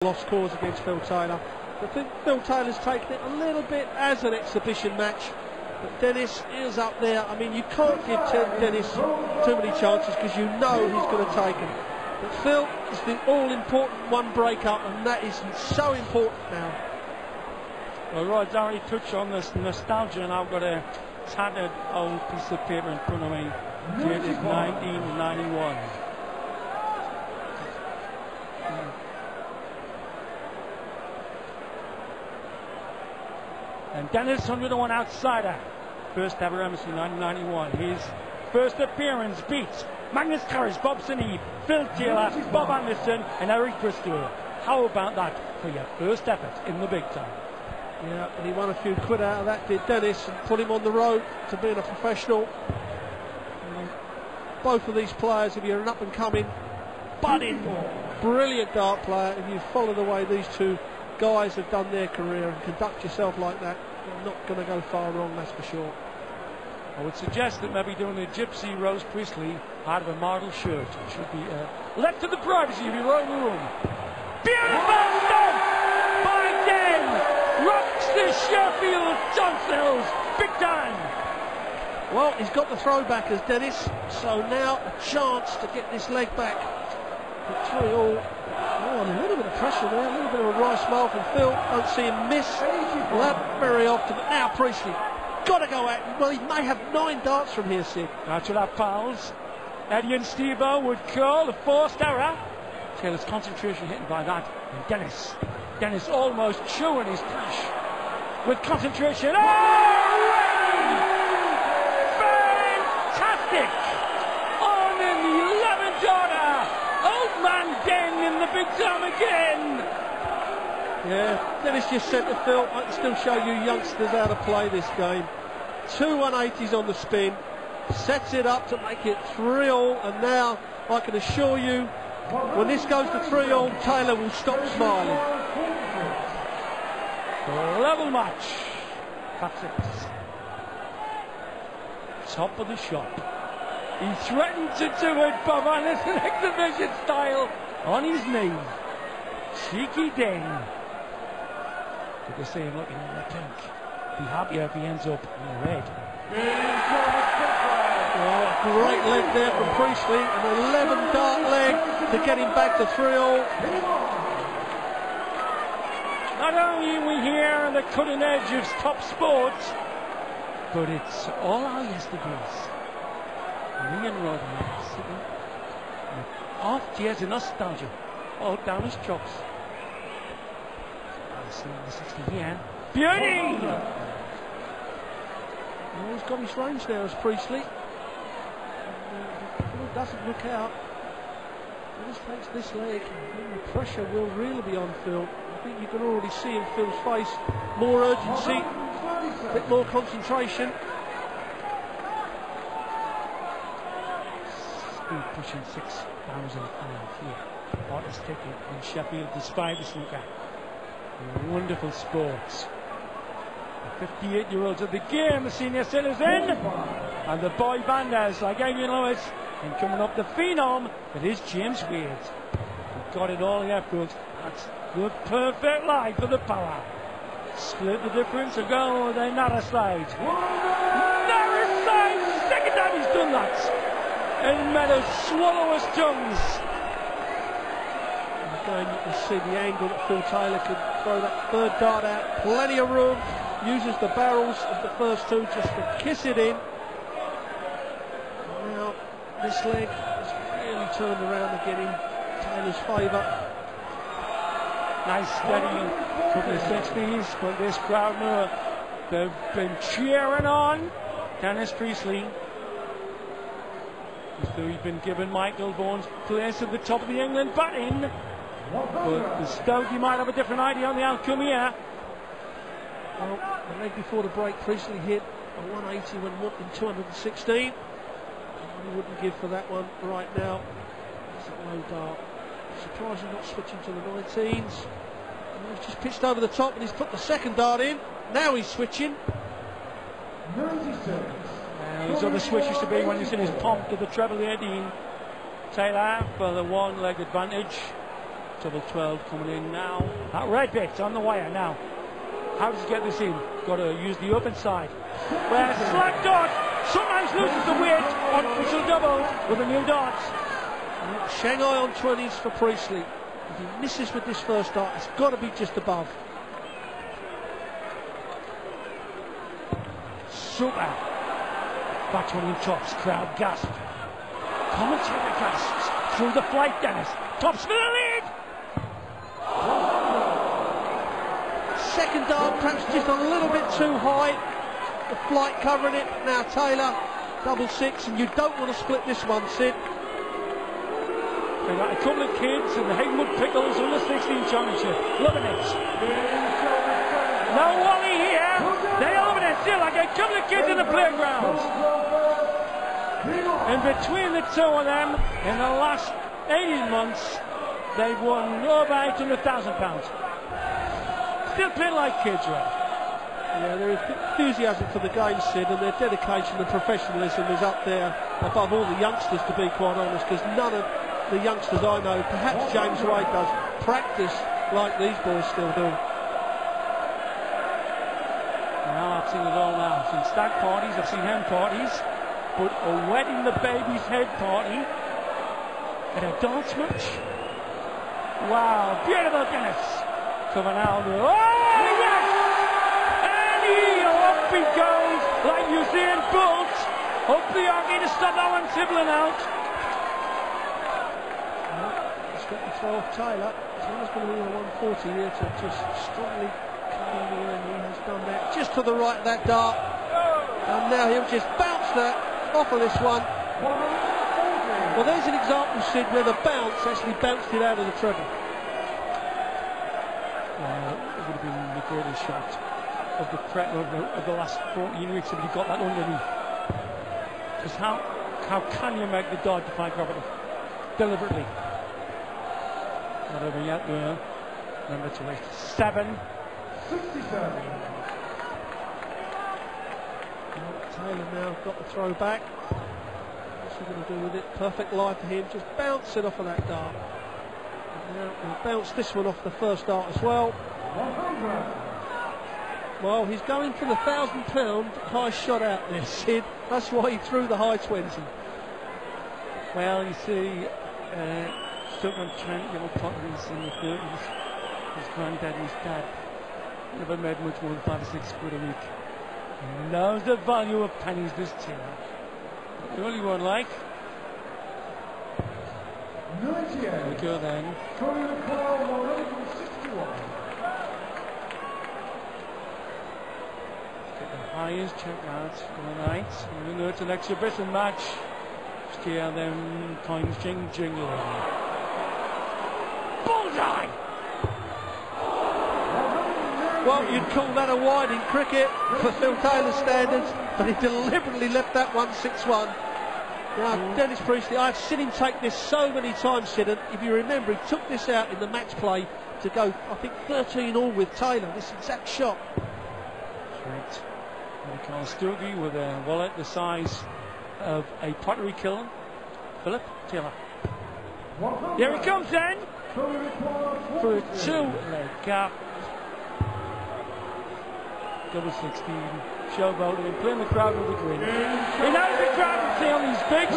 Lost cause against Phil Taylor. I think Phil Taylor's taken it a little bit as an exhibition match, but Dennis is up there. I mean, you can't give Dennis too many chances because you know he's going to take them. But Phil is the all-important one break-up, and that is so important now. Well, Rod's already touched on this nostalgia, and I've got a tattered old piece of paper in front of me dated 1991. And Dennis, 101 outsider, first ever embassy 1991. His first appearance beats Magnus Carriage, Bob Sineve, Phil Taylor, Bob Anderson and Eric Priestley. How about that for your first effort in the big time? Yeah, and he won a few quid out of that, did Dennis, and put him on the road to being a professional. Both of these players, if you're an up-and-coming, budding, brilliant dart player, if you follow the way these two guys have done their career and conduct yourself like that, you're not going to go far wrong, that's for sure. I would suggest that maybe doing the Gypsy Rose Priestley out of a model shirt. It should be left to the privacy of your own room. Beautiful stuff by Den! Rocks the Sheffield Tonsils big time! Well, he's got the throwback as Dennis, so now a chance to get this leg back. But 3-all. Oh, a little bit of pressure there, a little bit of a wry smile from Phil. Don't see him miss that very often. But now Priestley, got to go out. Well, he may have 9 darts from here, Sid. That's what our pals Eddie and Steve-O would call a forced error. Taylor's concentration hitting by that. And Dennis almost chewing his cash with concentration. Fantastic! On in the 11th order. Old man Den in the big time again. Yeah, Dennis just said to Phil, I can still show you youngsters how to play this game. 2 180s on the spin, sets it up to make it 3-all, and now I can assure you, when this goes to 3-all, Taylor will stop smiling. Level match. That's it. Top of the shop. He threatened to do it, Bob Anderson, exhibition style, on his knee. Cheeky Den. Did they say him looking in the pink? Be happier if he ends up in the red. Oh, great leg there from Priestley, an 11 dart leg to get him back to 3-all. Not only are we here on the cutting edge of top sports, but it's all our yesterdays. Me and Rod sitting off tears of nostalgia all down his chops. The 60 here. Beauty! Well, he's got his range now as Priestley. It doesn't look out. He just takes this leg, and the pressure will really be on Phil. I think you can already see in Phil's face more urgency, a bit more concentration. Speed pushing 6,000 pounds here. Hottest ticket in Sheffield despite the snooker. Wonderful sports. The 58-year-olds of the game, the senior citizen, and the boy banders like Adrian Lewis, and coming up the phenom that is James Wade. We've got it all here, folks. That's the perfect line for the power. Split the difference and go with a narrow slide. Narrow slide! Second time he's done that. And Meadows swallow his tongues. Again, you can see the angle that Phil Taylor could throw that third dart out. Plenty of room. Uses the barrels of the first two just to kiss it in. Now, this leg has really turned around again in Taylor's favour. Nice steady couple of 60s, but this crowd know they've been cheering on Dennis Priestley. As though he's been given Michael Vaughan's place at the top of the England batting. But the Stoke, might have a different idea on the outcome here. Well, the leg before the break, Priestley hit a 180 when in 216. He wouldn't give for that one right now. It's a low dart. Surprised he's not switching to the 19s. And he's just pitched over the top and he's put the second dart in. Now he's switching. 96. His other switch used to be when he's in his pomp to the treble 18. Taylor for the one-leg advantage. Double 12 coming in now. That red bit's on the wire now. How does he get this in? Got to use the open side. Where slack dart sometimes loses the weight on official double with the new darts. Shanghai on 20s for Priestley. If he misses with this first dart, it's got to be just above. Super. Back one in tops. Crowd gasp. Commentary gasps. Through the flight, Dennis. Tops for the lead. Second dart, perhaps just a little bit too high. The flight covering it. Now Taylor, double 6, and you don't want to split this one, Sid. They got a couple of kids in the Hagenwood Pickles under 16 championship. Loving it. No Wally here. They loving it still like a couple of kids in the playgrounds. In between the two of them, in the last 18 months, they've won over £800,000. Still playing like kids, right? Yeah, their enthusiasm for the game, Sid, and their dedication and professionalism is up there above all the youngsters, to be quite honest, because none of the youngsters I know, perhaps James Wade does, practice like these boys still do. Well, I've seen it all now. I've seen stag parties, I've seen hen parties, but a wedding the baby's head party at a dance match? Wow, beautiful Dennis. Coming out. Oh, yes! And up he goes like Usain Bolt. Hopefully I'm going to stop that one tibbling out. He's got to throw off Taylor. He's always going to be a 140 here to just strongly come in here, and he has done that just to the right of that dart. And now he'll just bounce that off of this one. Well, there's an example, Sid, where the bounce actually bounced it out of the treble. It would have been the greatest shot of the last 14 weeks if he got that underneath. Because how can you make the dart defy gravity deliberately? Whatever yet, remember to wait. 7:67. Taylor now got the throw back. What's he going to do with it? Perfect lie for him. Just bounce it off of that dart. Now he'll bounce this one off the first dart as well. 100. Well, he's going for the £1,000 high shot out there, Sid. That's why he threw the high 20. Well, you see, Stockman Trent, young potteries in the 30s, his granddad and his dad never made much more than 5 or 6 quid a week. He knows the value of pennies, this team. The only one like. 98. There we go then. Coming to call 161. Get the highest checkouts for the night. And we know it's an exhibition match. Steer them coins jingling. Bullseye! Well, you'd call that a wide in cricket for Phil Taylor's standards, but he deliberately left that one 6-1. Now, Dennis Priestley, I've seen him take this so many times, Sid, and if you remember, he took this out in the match play to go, I think, 13 all with Taylor, this exact shot. Right. Carl Stogie with a wallet the size of a pottery kiln. Philip Taylor. Here he comes then for a 2-leg gap. Double 16. Showboat and playing the crowd with a grin. He knows the crowd will see on these big